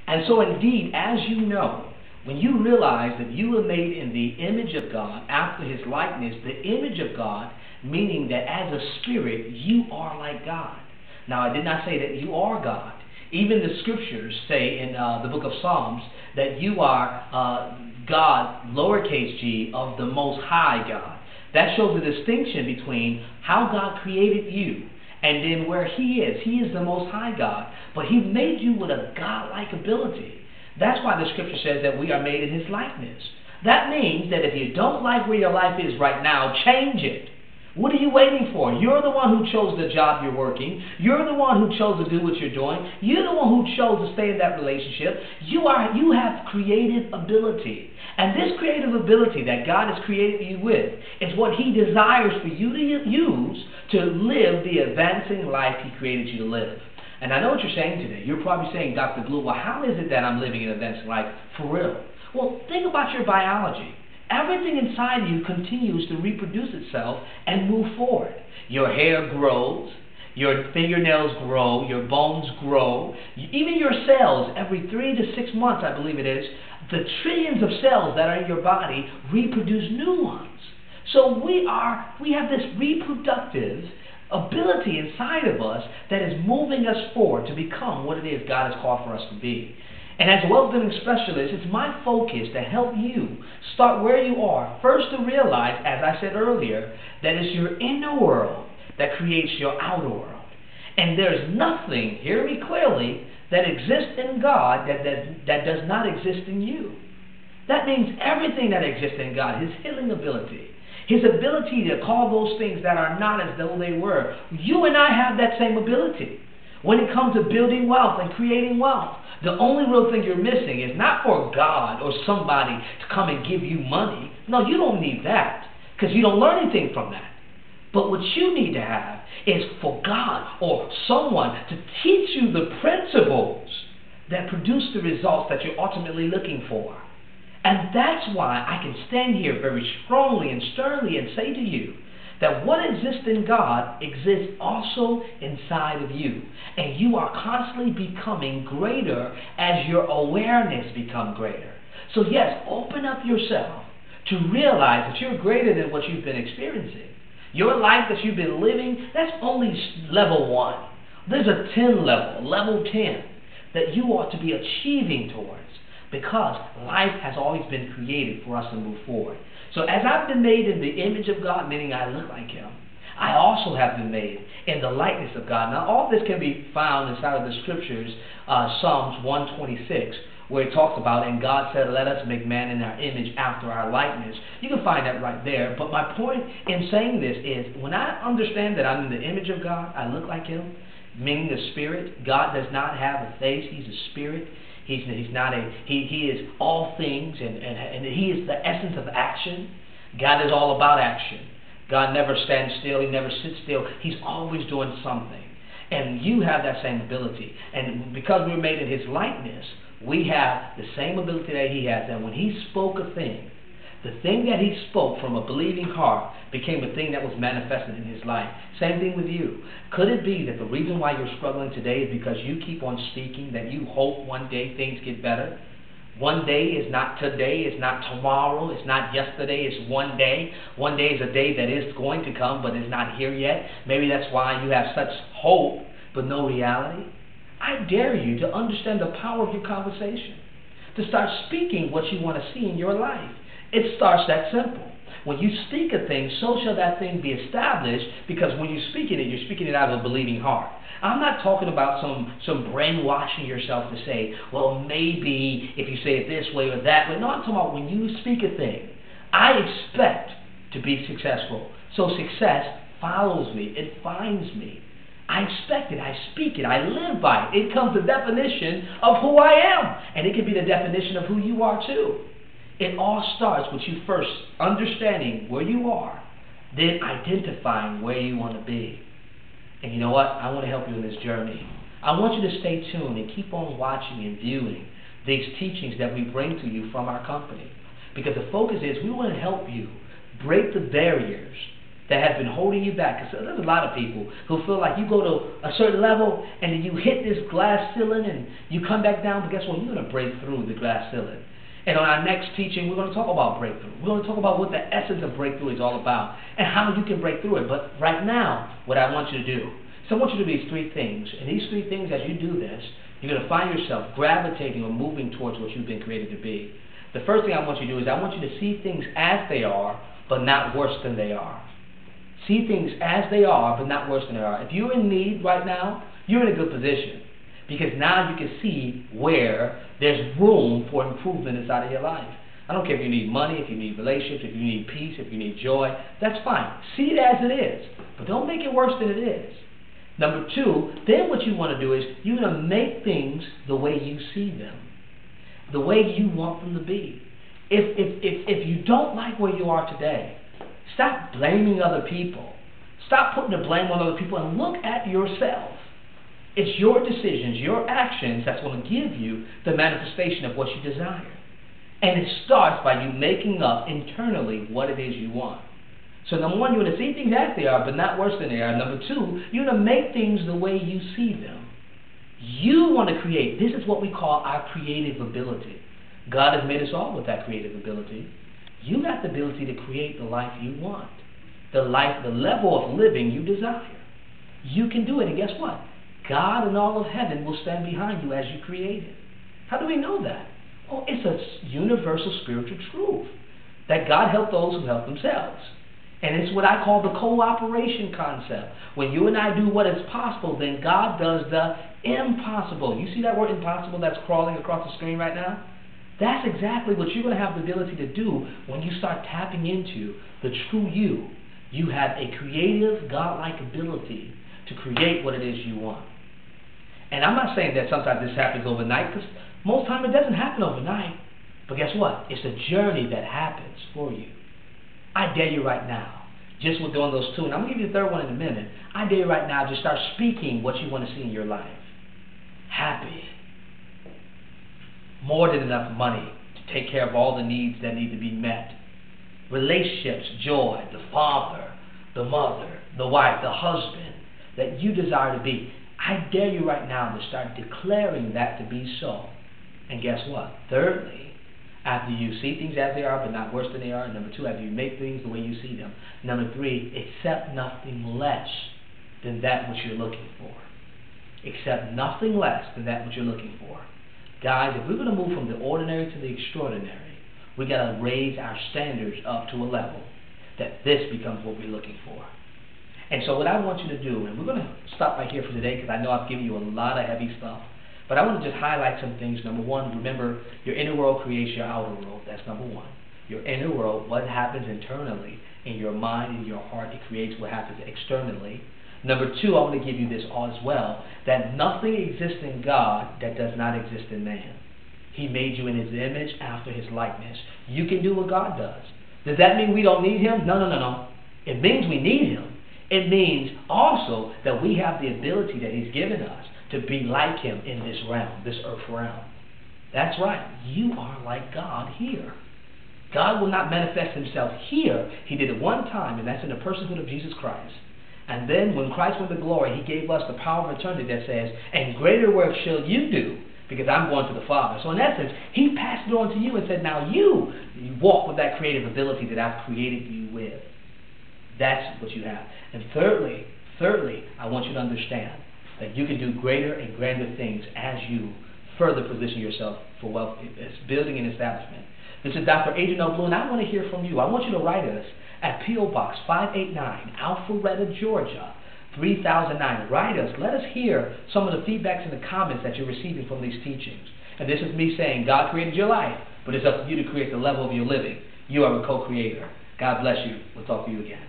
And so indeed, as you know, when you realize that you were made in the image of God, after his likeness, the image of God, meaning that as a spirit, you are like God. Now, I did not say that you are God. Even the scriptures say in the book of Psalms that you are God, lowercase g, of the Most High God. That shows the distinction between how God created you and then where he is. He is the Most High God, but he made you with a God-like ability. That's why the scripture says that we are made in his likeness. That means that if you don't like where your life is right now, change it. What are you waiting for? You're the one who chose the job you're working. You're the one who chose to do what you're doing. You're the one who chose to stay in that relationship. You have creative ability. And this creative ability that God has created you with is what he desires for you to use to live the advancing life he created you to live. And I know what you're saying today. You're probably saying, Dr. Blue, well, how is it that I'm living an advancing life for real? Well, think about your biology. Everything inside you continues to reproduce itself and move forward. Your hair grows, your fingernails grow, your bones grow, even your cells, every 3 to 6 months, I believe it is, the trillions of cells that are in your body reproduce new ones. So we have this reproductive ability inside of us that is moving us forward to become what it is God has called for us to be. And as a wealth-building specialist, it's my focus to help you start where you are. First, to realize, as I said earlier, that it's your inner world that creates your outer world. And there's nothing, hear me clearly, that exists in God that does not exist in you. That means everything that exists in God, his healing ability, his ability to call those things that are not as though they were. You and I have that same ability. When it comes to building wealth and creating wealth, the only real thing you're missing is not for God or somebody to come and give you money. No, you don't need that because you don't learn anything from that. But what you need to have is for God or someone to teach you the principles that produce the results that you're ultimately looking for. And that's why I can stand here very strongly and sternly and say to you that what exists in God exists also inside of you. And you are constantly becoming greater as your awareness becomes greater. So yes, open up yourself to realize that you're greater than what you've been experiencing. Your life that you've been living, that's only level 1. There's a 10 level, level 10, that you ought to be achieving towards, because life has always been created for us to move forward. So as I've been made in the image of God, meaning I look like him, I also have been made in the likeness of God. Now all this can be found inside of the scriptures, Psalms 126, where it talks about, and God said, let us make man in our image after our likeness. You can find that right there. But my point in saying this is, when I understand that I'm in the image of God, I look like him, meaning the spirit. God does not have a face, he's a spirit. He is all things, and he is the essence of action. God is all about action. God never stands still, he never sits still. He's always doing something. And you have that same ability. And because we're made in his likeness, we have the same ability that he has. And when he spoke a thing, the thing that he spoke from a believing heart became a thing that was manifested in his life. Same thing with you. Could it be that the reason why you're struggling today is because you keep on speaking that you hope one day things get better? One day is not today, it's not tomorrow, it's not yesterday, it's one day. One day is a day that is going to come but is not here yet. Maybe that's why you have such hope but no reality. I dare you to understand the power of your conversation, to start speaking what you want to see in your life. It starts that simple. When you speak a thing, so shall that thing be established, because when you're speaking it out of a believing heart. I'm not talking about some brainwashing yourself to say, well, maybe if you say it this way or that way. No, I'm talking about when you speak a thing, I expect to be successful. So success follows me. It finds me. I expect it. I speak it. I live by it. It becomes the definition of who I am. And it can be the definition of who you are too. It all starts with you first understanding where you are, then identifying where you want to be. And you know what? I want to help you in this journey. I want you to stay tuned and keep on watching and viewing these teachings that we bring to you from our company. Because the focus is we want to help you break the barriers that has been holding you back. Because there's a lot of people who feel like you go to a certain level and then you hit this glass ceiling and you come back down, but guess what? You're going to break through the glass ceiling. And on our next teaching, we're going to talk about breakthrough. We're going to talk about what the essence of breakthrough is all about and how you can break through it. But right now, what I want you to do, so I want you to do these three things. And these three things, as you do this, you're going to find yourself gravitating or moving towards what you've been created to be. The first thing I want you to do is I want you to see things as they are, but not worse than they are. See things as they are, but not worse than they are. If you're in need right now, you're in a good position. Because now you can see where there's room for improvement inside of your life. I don't care if you need money, if you need relationships, if you need peace, if you need joy. That's fine. See it as it is. But don't make it worse than it is. Number two, then what you want to do is you're going to make things the way you see them. The way you want them to be. If you don't like where you are today, stop blaming other people. Stop putting the blame on other people and look at yourself. It's your decisions, your actions that's going to give you the manifestation of what you desire. And it starts by you making up internally what it is you want. So number one, you want to see things as they are, but not worse than they are. Number two, you want to make things the way you see them. You want to create. This is what we call our creative ability. God has made us all with that creative ability. You got the ability to create the life you want. The level of living you desire. You can do it, and guess what? God and all of heaven will stand behind you as you create it. How do we know that? Oh, it's a universal spiritual truth that God helped those who help themselves. And it's what I call the cooperation concept. When you and I do what is possible, then God does the impossible. You see that word impossible that's crawling across the screen right now? That's exactly what you're going to have the ability to do when you start tapping into the true you. You have a creative, God-like ability to create what it is you want. And I'm not saying that sometimes this happens overnight, because most time it doesn't happen overnight. But guess what? It's a journey that happens for you. I dare you right now, just with doing those two, and I'm going to give you the third one in a minute. I dare you right now to start speaking what you want to see in your life. Happy. More than enough money to take care of all the needs that need to be met. Relationships, joy, the father, the mother, the wife, the husband that you desire to be. I dare you right now to start declaring that to be so. And guess what? Thirdly, after you see things as they are, but not worse than they are. Number two, after you make things the way you see them. Number three, accept nothing less than that which you're looking for. Accept nothing less than that which you're looking for. Guys, if we're going to move from the ordinary to the extraordinary, we got to raise our standards up to a level that this becomes what we're looking for. And so what I want you to do, and we're going to stop right here for today because I know I've given you a lot of heavy stuff, but I want to just highlight some things. Number one, remember, your inner world creates your outer world. That's number one. Your inner world, what happens internally in your mind, in your heart, it creates what happens externally. Number two, I want to give you this as well, that nothing exists in God that does not exist in man. He made you in His image, after His likeness. You can do what God does. Does that mean we don't need Him? No. It means we need Him. It means also that we have the ability that He's given us to be like Him in this realm, this earth realm. That's right. You are like God here. God will not manifest Himself here. He did it one time, and that's in the personhood of Jesus Christ. And then when Christ went to glory, He gave us the power of eternity that says, and greater work shall you do, because I'm going to the Father. So in essence, He passed it on to you and said, now you walk with that creative ability that I've created you with. That's what you have. And thirdly, I want you to understand that you can do greater and grander things as you further position yourself for wealth, building and establishment. This is Dr. Adrian L, and I want to hear from you. I want you to write us at P.O. Box 589, Alpharetta, Georgia, 3009. Write us. Let us hear some of the feedbacks and the comments that you're receiving from these teachings. And this is me saying God created your life, but it's up to you to create the level of your living. You are a co-creator. God bless you. We'll talk to you again.